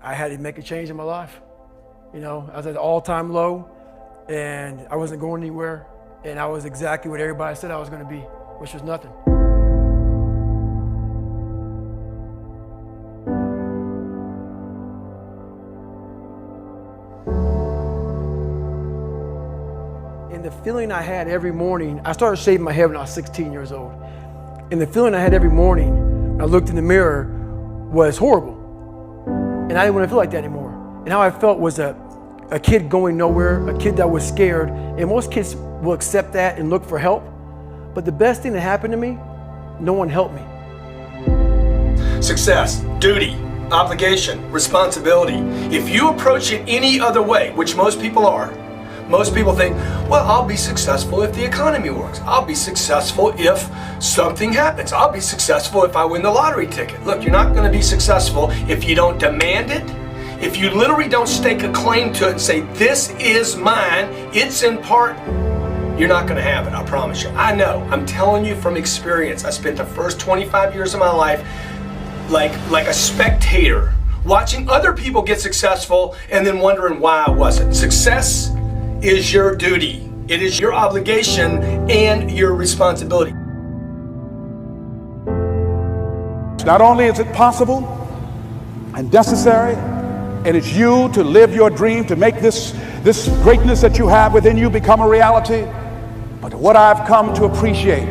I had to make a change in my life. You know, I was at an all-time low, and I wasn't going anywhere, and I was exactly what everybody said I was going to be, which was nothing. And the feeling I had every morning, I started shaving my head when I was 16 years old. And the feeling I had every morning when I looked in the mirror was horrible. And I didn't want to feel like that anymore. And how I felt was a kid going nowhere, a kid that was scared. And most kids will accept that and look for help. But the best thing that happened to me, no one helped me. Success, duty, obligation, responsibility. If you approach it any other way, which most people are, most people think, well, I'll be successful if the economy works. I'll be successful if something happens. I'll be successful if I win the lottery ticket. Look, you're not going to be successful if you don't demand it. If you literally don't stake a claim to it and say, this is mine, it's in part, you're not going to have it, I promise you. I know, I'm telling you from experience. I spent the first 25 years of my life like a spectator, watching other people get successful and then wondering why I wasn't. Success is your duty. It is your obligation and your responsibility. Not only is it possible and necessary, and it's you to live your dream, to make this greatness that you have within you become a reality, but what I've come to appreciate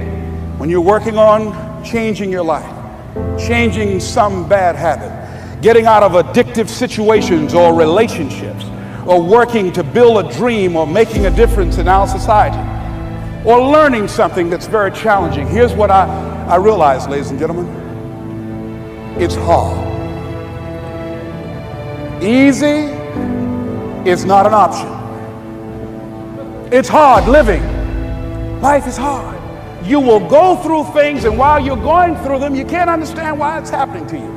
when you're working on changing your life, changing some bad habit, getting out of addictive situations or relationships, or working to build a dream or making a difference in our society, or learning something that's very challenging. Here's what I realize, ladies and gentlemen. It's hard. Easy is not an option. It's hard living. Life is hard. You will go through things, and while you're going through them, you can't understand why it's happening to you.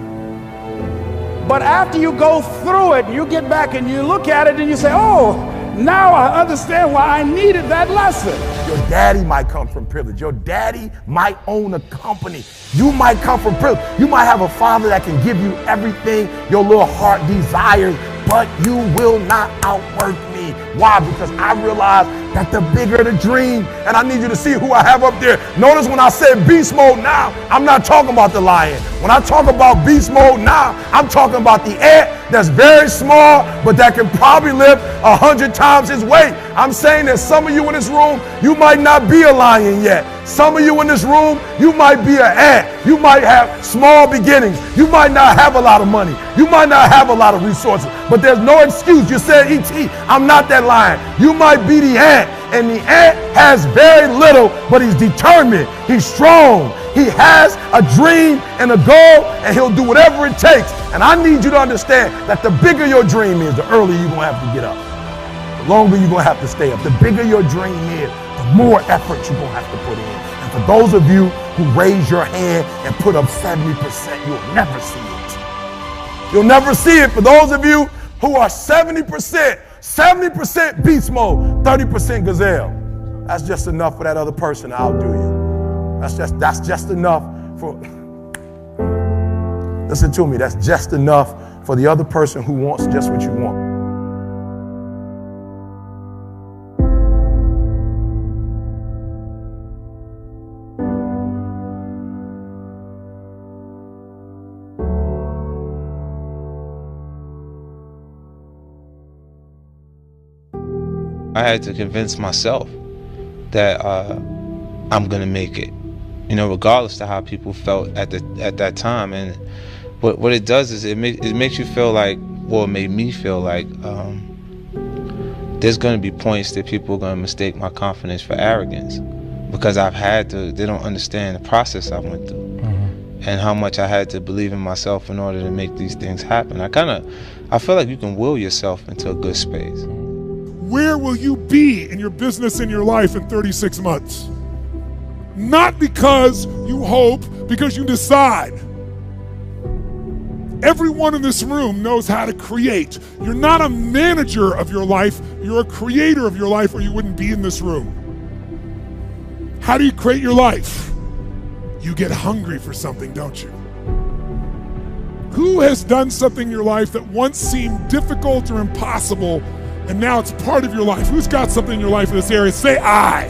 But after you go through it, you get back and you look at it and you say, oh, now I understand why I needed that lesson. Your daddy might come from privilege. Your daddy might own a company. You might come from privilege. You might have a father that can give you everything your little heart desires, but you will not outwork me. Why? Because I realize that the bigger the dream, and I need you to see who I have up there. Notice when I said beast mode now, I'm not talking about the lion. When I talk about beast mode now, I'm talking about the ant that's very small, but that can probably lift 100 times his weight. I'm saying that some of you in this room, you might not be a lion yet. Some of you in this room, you might be an ant. You might have small beginnings. You might not have a lot of money. You might not have a lot of resources, but there's no excuse. You said, E.T., I'm not that lion. You might be the ant, and the ant has very little, but he's determined. He's strong. He has a dream and a goal, and he'll do whatever it takes. And I need you to understand that the bigger your dream is, the earlier you're going to have to get up. The longer you're going to have to stay up. The bigger your dream is, the more effort you're going to have to put in. And for those of you who raise your hand and put up 70%, you'll never see it. You'll never see it. For those of you who are 70% beast mode, 30% gazelle. That's just enough for that other person to outdo you. That's just enough for, listen to me, that's just enough for the other person who wants just what you want. I had to convince myself that I'm gonna make it, you know, regardless of how people felt at that time. And what it does is it makes you feel like, well, it made me feel like there's gonna be points that people are gonna mistake my confidence for arrogance, because they don't understand the process I went through. And how much I had to believe in myself in order to make these things happen. I feel like you can will yourself into a good space. Where will you be in your business, in your life in 36 months? Not because you hope, because you decide. Everyone in this room knows how to create. You're not a manager of your life, you're a creator of your life, or you wouldn't be in this room. How do you create your life? You get hungry for something, don't you? Who has done something in your life that once seemed difficult or impossible, and now it's part of your life? Who's got something in your life in this area? Say I.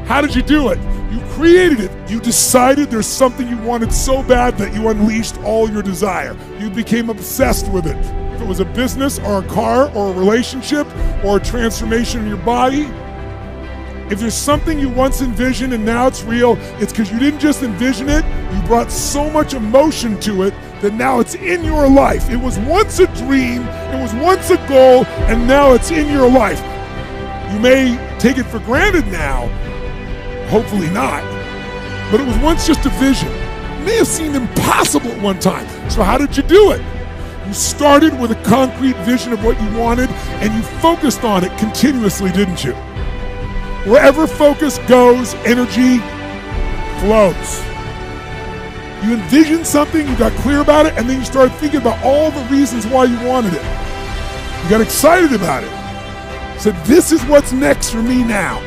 How did you do it? You created it. You decided there's something you wanted so bad that you unleashed all your desire. You became obsessed with it. If it was a business or a car or a relationship or a transformation in your body, if there's something you once envisioned and now it's real, it's because you didn't just envision it, you brought so much emotion to it that now it's in your life. It was once a dream, it was once a goal, and now it's in your life. You may take it for granted now, hopefully not, but it was once just a vision. It may have seemed impossible at one time. So how did you do it? You started with a concrete vision of what you wanted, and you focused on it continuously, didn't you? Wherever focus goes, energy flows. You envisioned something, you got clear about it, and then you started thinking about all the reasons why you wanted it. You got excited about it. So this is what's next for me now.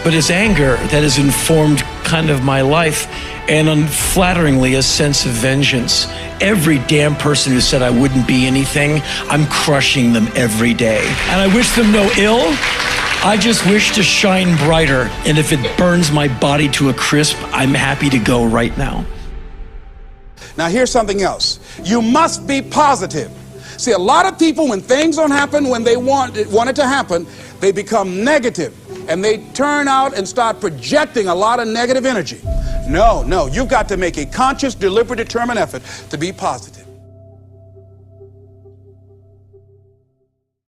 But it's anger that has informed kind of my life, and unflatteringly a sense of vengeance. Every damn person who said I wouldn't be anything, I'm crushing them every day. And I wish them no ill. I just wish to shine brighter, and if it burns my body to a crisp, I'm happy to go right now. Now here's something else. You must be positive. See, a lot of people, when things don't happen when they want it to happen, they become negative, and they turn out and start projecting a lot of negative energy. No, you've got to make a conscious, deliberate, determined effort to be positive.